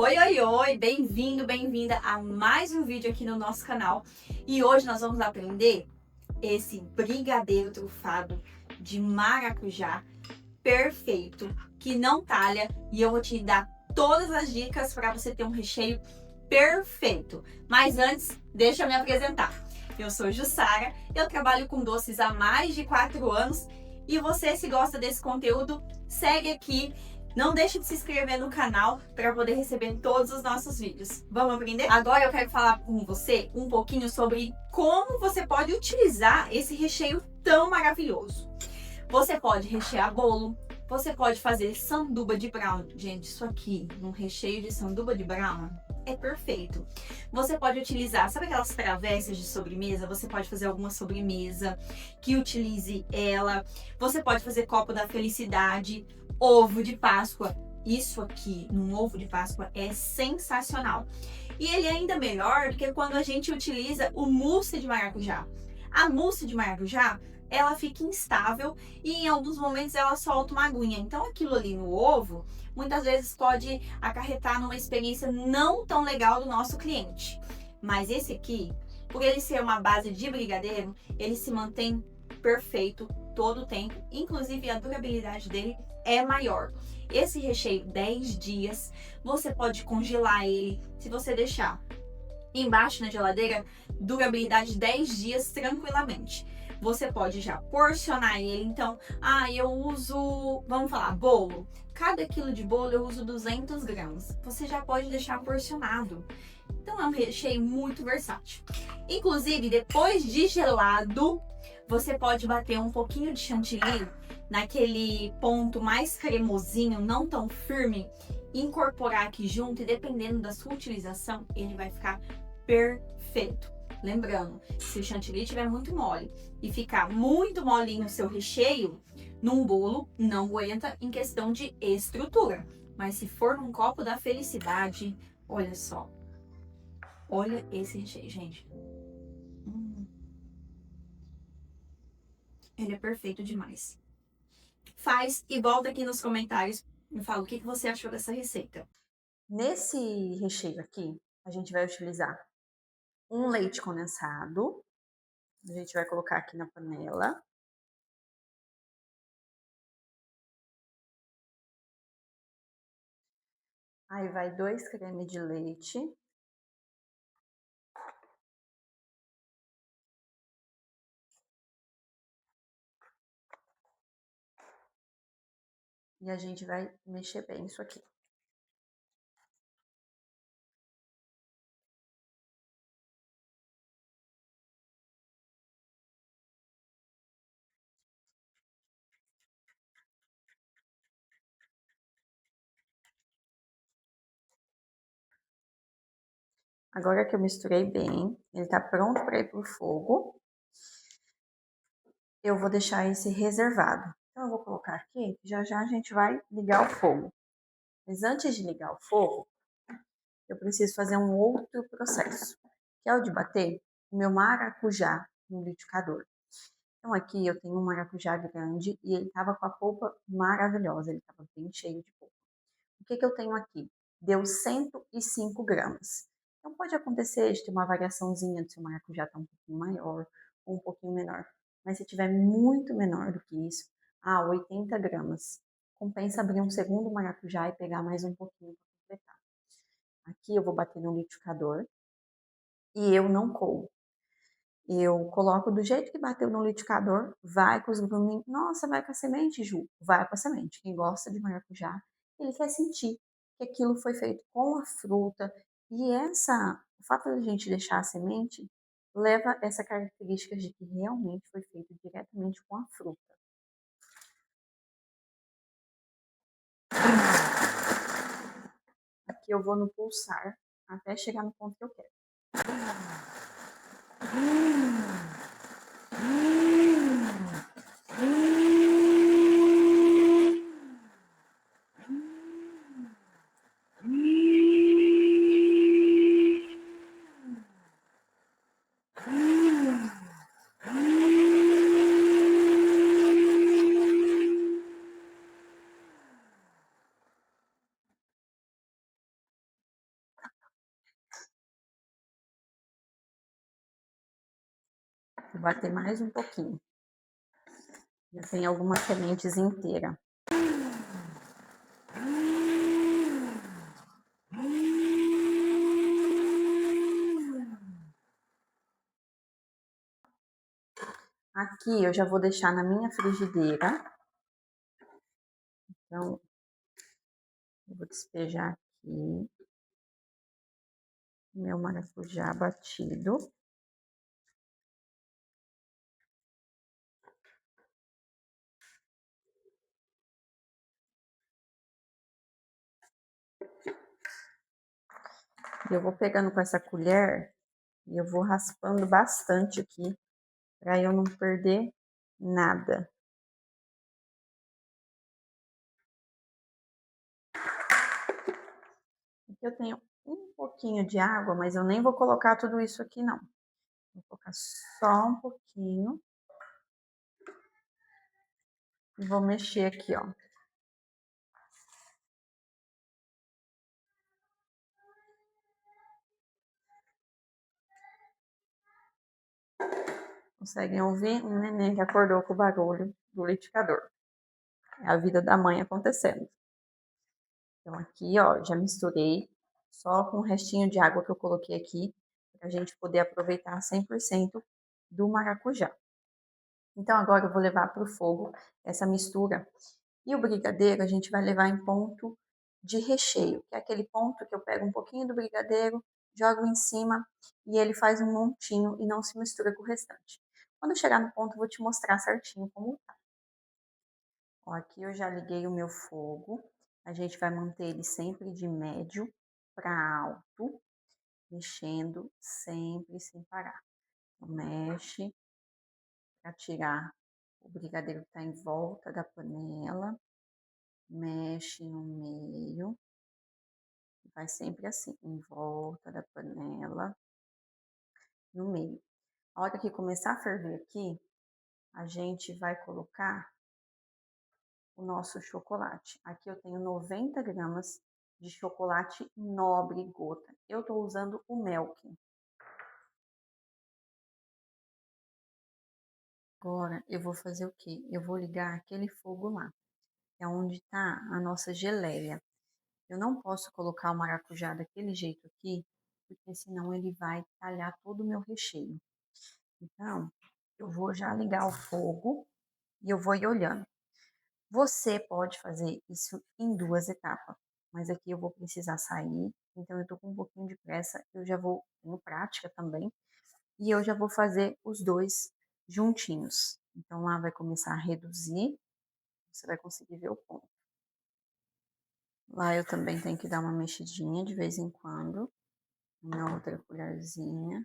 Oi, oi, oi! Bem-vindo, bem-vinda a mais um vídeo aqui no nosso canal. E hoje nós vamos aprender esse brigadeiro trufado de maracujá perfeito, que não talha, e eu vou te dar todas as dicas para você ter um recheio perfeito. Mas antes, deixa eu me apresentar. Eu sou Jussara, eu trabalho com doces há mais de 4 anos e você, se gosta desse conteúdo, segue aqui. Não deixe de se inscrever no canal para poder receber todos os nossos vídeos. Vamos aprender? Agora eu quero falar com você um pouquinho sobre como você pode utilizar esse recheio tão maravilhoso. Você pode rechear bolo, você pode fazer sanduba de brownie. Gente, isso aqui, um recheio de sanduba de brownie, é perfeito. Você pode utilizar, sabe aquelas travessas de sobremesa? Você pode fazer alguma sobremesa que utilize ela. Você pode fazer copo da felicidade, ovo de Páscoa. Isso aqui, num ovo de Páscoa, é sensacional. E ele é ainda melhor do que quando a gente utiliza o mousse de maracujá. A mousse de maracujá, ela fica instável e em alguns momentos ela solta uma aguinha. Então aquilo ali no ovo, muitas vezes pode acarretar numa experiência não tão legal do nosso cliente. Mas esse aqui, por ele ser uma base de brigadeiro, ele se mantém perfeito todo o tempo. Inclusive a durabilidade dele é maior. Esse recheio 10 dias, você pode congelar ele se você deixar embaixo na geladeira, durabilidade 10 dias tranquilamente. Você pode já porcionar ele, então, eu uso, vamos falar, bolo. Cada quilo de bolo eu uso 200 gramas. Você já pode deixar porcionado. Então é um recheio muito versátil. Inclusive, depois de gelado, você pode bater um pouquinho de chantilly naquele ponto mais cremosinho, não tão firme, incorporar aqui junto e dependendo da sua utilização, ele vai ficar perfeito. Lembrando, se o chantilly estiver muito mole e ficar muito molinho o seu recheio, num bolo não aguenta em questão de estrutura. Mas se for num copo da felicidade, olha só. Olha esse recheio, gente. Ele é perfeito demais. Faz e volta aqui nos comentários e me fala o que você achou dessa receita. Nesse recheio aqui, a gente vai utilizar um leite condensado. A gente vai colocar aqui na panela. Aí vai 2 cremes de leite. E a gente vai mexer bem isso aqui. Agora que eu misturei bem, ele tá pronto para ir pro fogo. Eu vou deixar esse reservado. Então eu vou colocar aqui, já já a gente vai ligar o fogo. Mas antes de ligar o fogo, eu preciso fazer um outro processo, que é o de bater o meu maracujá no liquidificador. Então aqui eu tenho um maracujá grande e ele estava com a polpa maravilhosa, ele estava bem cheio de polpa. O que eu tenho aqui? Deu 105 gramas. Então pode acontecer de ter uma variaçãozinha do seu maracujá estar um pouquinho maior ou um pouquinho menor. Mas se tiver muito menor do que isso, 80 gramas. Compensa abrir um segundo maracujá e pegar mais um pouquinho para completar. Aqui eu vou bater no liquidificador e eu não coo. Eu coloco do jeito que bateu no liquidificador, vai com os gruminhos. Nossa, vai com a semente, Ju? Vai com a semente. Quem gosta de maracujá, ele quer sentir que aquilo foi feito com a fruta. E o fato de a gente deixar a semente, leva essa característica de que realmente foi feito diretamente com a fruta. Aqui eu vou no pulsar até chegar no ponto que eu quero. Vou bater mais um pouquinho. Já tem algumas sementes inteiras. Aqui eu já vou deixar na minha frigideira. Então, eu vou despejar aqui meu maracujá batido. E eu vou pegando com essa colher e eu vou raspando bastante aqui, para eu não perder nada. Aqui eu tenho um pouquinho de água, mas eu nem vou colocar tudo isso aqui, não. Vou colocar só um pouquinho. E vou mexer aqui, ó. Conseguem ouvir um neném que acordou com o barulho do liquidificador. É a vida da mãe acontecendo. Então aqui, ó, já misturei só com o restinho de água que eu coloquei aqui, para a gente poder aproveitar 100% do maracujá. Então agora eu vou levar para o fogo essa mistura. E o brigadeiro a gente vai levar em ponto de recheio, que é aquele ponto que eu pego um pouquinho do brigadeiro, jogo em cima e ele faz um montinho e não se mistura com o restante. Quando eu chegar no ponto, eu vou te mostrar certinho como tá. Ó, aqui eu já liguei o meu fogo. A gente vai manter ele sempre de médio para alto, mexendo sempre sem parar. Mexe para tirar o brigadeiro que está em volta da panela. Mexe no meio. Vai sempre assim, em volta da panela, no meio. A hora que começar a ferver aqui, a gente vai colocar o nosso chocolate. Aqui eu tenho 90 gramas de chocolate nobre gota. Eu tô usando o Melk. Agora eu vou fazer o quê? Eu vou ligar aquele fogo lá, que é onde tá a nossa geleia. Eu não posso colocar o maracujá daquele jeito aqui, porque senão ele vai talhar todo o meu recheio. Então, eu vou já ligar o fogo e eu vou ir olhando. Você pode fazer isso em duas etapas, mas aqui eu vou precisar sair, então eu tô com um pouquinho de pressa, eu já vou, tenho prática também, e eu já vou fazer os dois juntinhos. Então lá vai começar a reduzir, você vai conseguir ver o ponto. Lá eu também tenho que dar uma mexidinha de vez em quando, na outra colherzinha.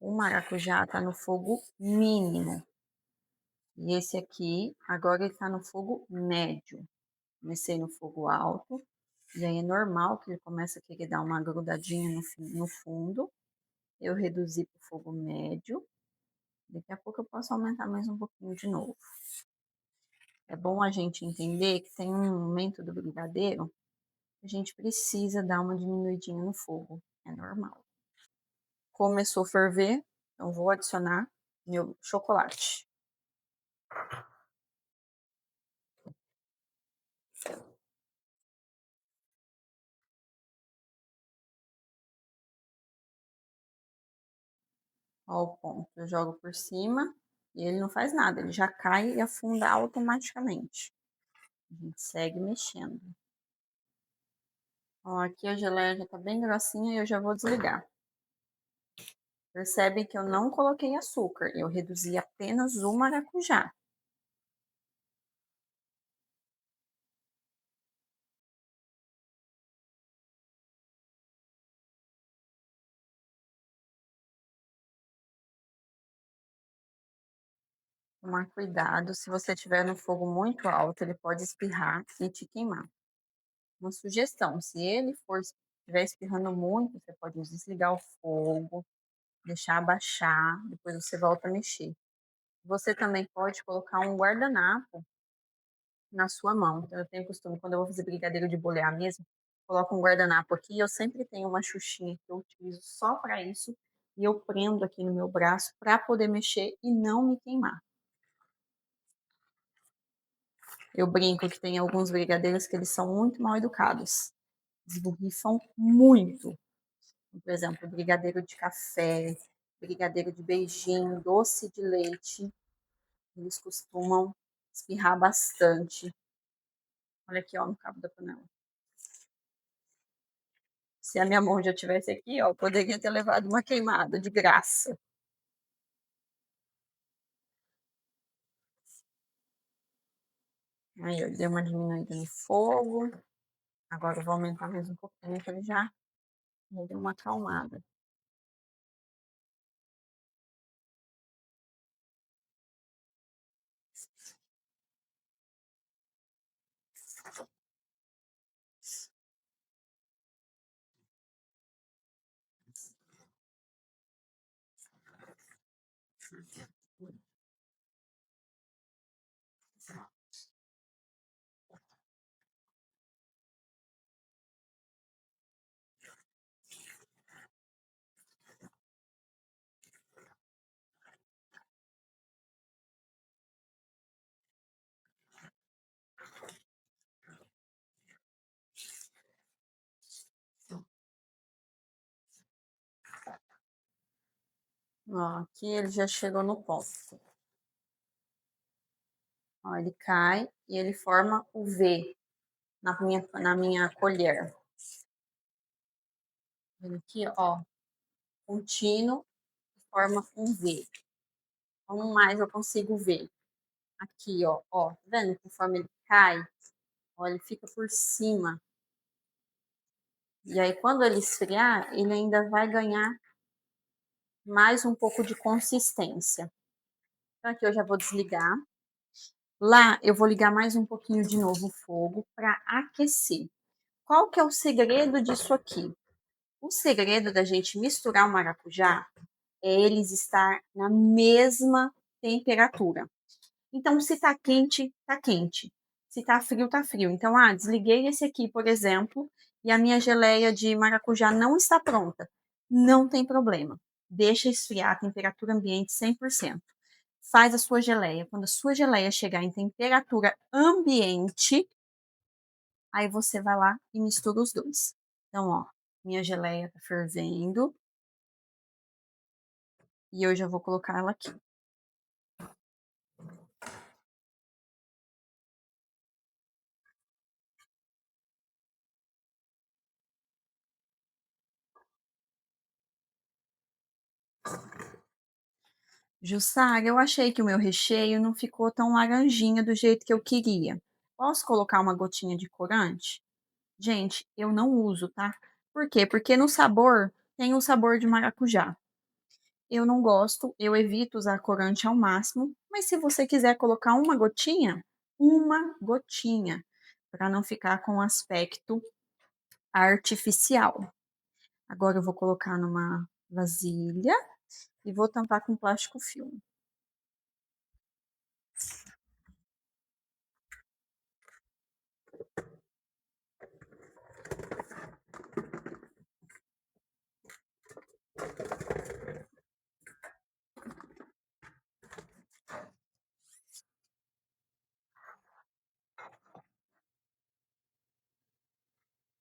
O maracujá tá no fogo mínimo. E esse aqui, agora ele tá no fogo médio. Comecei no fogo alto, e aí é normal que ele começa a querer dar uma grudadinha no fundo. Eu reduzi para o fogo médio. Daqui a pouco eu posso aumentar mais um pouquinho de novo. É bom a gente entender que tem um momento do brigadeiro que a gente precisa dar uma diminuidinha no fogo. É normal. Começou a ferver, então vou adicionar meu chocolate. Ó o ponto. Eu jogo por cima e ele não faz nada, ele já cai e afunda automaticamente. A gente segue mexendo. Ó, aqui a geleia já tá bem grossinha e eu já vou desligar. Percebe que eu não coloquei açúcar, eu reduzi apenas o maracujá. tomar cuidado, se você tiver no fogo muito alto, ele pode espirrar e te queimar. Uma sugestão, se ele for estiver espirrando muito, você pode desligar o fogo, deixar abaixar, depois você volta a mexer. Você também pode colocar um guardanapo na sua mão. Então, eu tenho costume, quando eu vou fazer brigadeiro de bolear mesmo, coloco um guardanapo aqui. Eu sempre tenho uma xuxinha que eu utilizo só para isso. E eu prendo aqui no meu braço para poder mexer e não me queimar. Eu brinco que tem alguns brigadeiros que eles são muito mal educados. Esborrifam muito. Por exemplo, brigadeiro de café, brigadeiro de beijinho, doce de leite. Eles costumam espirrar bastante. Olha aqui, ó, no cabo da panela. Se a minha mão já tivesse aqui, ó, eu poderia ter levado uma queimada de graça. Aí eu dei uma diminuída no fogo. Agora eu vou aumentar mais um pouquinho, que ele já deu uma acalmada. Ó, aqui ele já chegou no ponto. Ó, ele cai e ele forma o V na minha colher. Aqui, ó, contínuo, forma um V. Como mais eu consigo ver? Aqui, ó, tá vendo? Conforme ele cai, ó, ele fica por cima. E aí, quando ele esfriar, ele ainda vai ganhar mais um pouco de consistência. Então, aqui eu já vou desligar. Lá, eu vou ligar mais um pouquinho de novo o fogo para aquecer. Qual que é o segredo disso aqui? O segredo da gente misturar o maracujá é eles estar na mesma temperatura. Então, se tá quente, tá quente. Se tá frio, tá frio. Então, desliguei esse aqui, por exemplo, e a minha geleia de maracujá não está pronta. Não tem problema. Deixa esfriar a temperatura ambiente 100%. Faz a sua geleia. Quando a sua geleia chegar em temperatura ambiente, aí você vai lá e mistura os dois. Então, ó, minha geleia tá fervendo e eu já vou colocar ela aqui. Jussara, eu achei que o meu recheio não ficou tão laranjinha do jeito que eu queria. Posso colocar uma gotinha de corante? Gente, eu não uso, tá? Por quê? Porque no sabor tem o sabor de maracujá. Eu não gosto, eu evito usar corante ao máximo, mas se você quiser colocar uma gotinha, para não ficar com aspecto artificial. Agora eu vou colocar numa vasilha e vou tampar com plástico filme.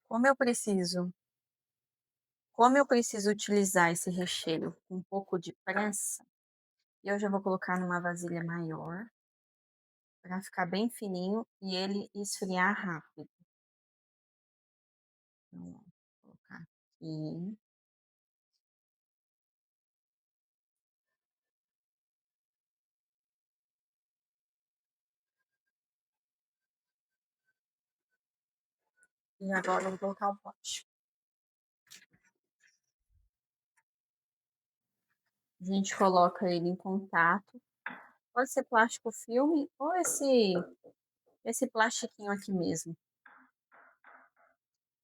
Como eu preciso Como eu preciso utilizar esse recheio com um pouco de pressa, eu já vou colocar numa vasilha maior para ficar bem fininho e ele esfriar rápido. Então, vou colocar aqui. E agora eu vou colocar o pote. A gente coloca ele em contato Pode ser plástico filme ou esse plastiquinho aqui mesmo.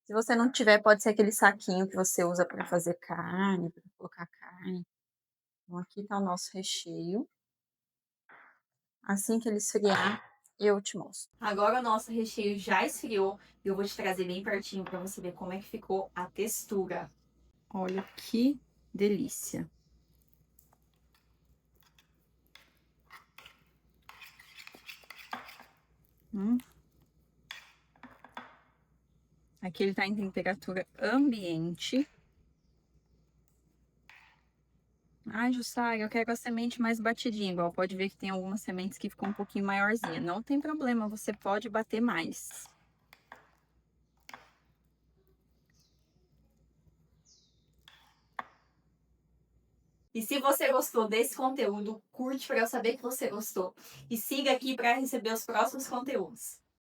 Se você não tiver, pode ser aquele saquinho que você usa para fazer carne, para colocar carne. Então aqui tá o nosso recheio. Assim que ele esfriar, eu te mostro. Agora o nosso recheio já esfriou e eu vou te trazer bem pertinho para você ver como é que ficou a textura. Olha que delícia. Aqui ele tá em temperatura ambiente. Ai, Jussara, eu quero a semente mais batidinha, igual pode ver que tem algumas sementes que ficam um pouquinho maiorzinha. Não tem problema, você pode bater mais. E se você gostou desse conteúdo, curte para eu saber que você gostou. E siga aqui para receber os próximos conteúdos.